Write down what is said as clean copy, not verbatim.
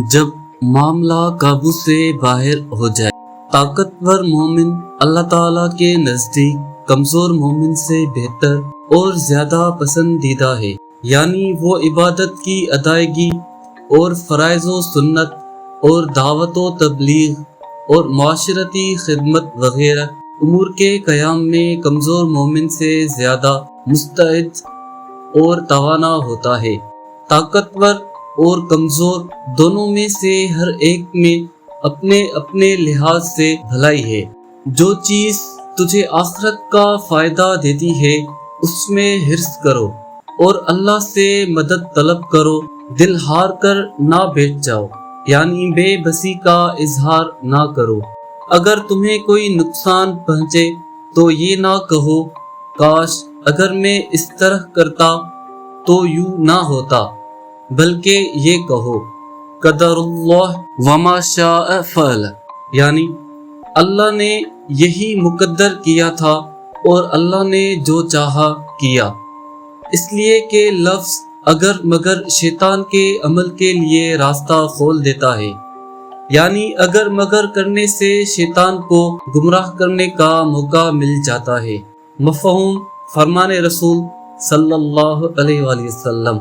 جب معاملہ قابو سے باہر ہو جائے۔ طاقتور مومن اللہ تعالیٰ کے نزدیک کمزور مومن سے بہتر اور زیادہ پسندیدہ ہے، یعنی وہ عبادت کی ادائیگی اور فرائض و سنت اور دعوت و تبلیغ اور معاشرتی خدمت وغیرہ امور کے قیام میں کمزور مومن سے زیادہ مستعد اور توانا ہوتا ہے۔ طاقتور اور کمزور دونوں میں سے ہر ایک میں اپنے اپنے لحاظ سے بھلائی ہے۔ جو چیز تجھے آخرت کا فائدہ دیتی ہے اس میں حرص کرو اور اللہ سے مدد طلب کرو، دل ہار کر نہ بیٹھ جاؤ، یعنی بے بسی کا اظہار نہ کرو۔ اگر تمہیں کوئی نقصان پہنچے تو یہ نہ کہو کاش اگر میں اس طرح کرتا تو یوں نہ ہوتا، بلکہ یہ کہو قدر اللہ وما شاء فعل، یعنی اللہ نے یہی مقدر کیا تھا اور اللہ نے جو چاہا کیا۔ اس لیے کہ لفظ اگر مگر شیطان کے عمل کے لیے راستہ کھول دیتا ہے، یعنی اگر مگر کرنے سے شیطان کو گمراہ کرنے کا موقع مل جاتا ہے۔ مفہوم فرمان رسول صلی اللہ علیہ وآلہ وسلم۔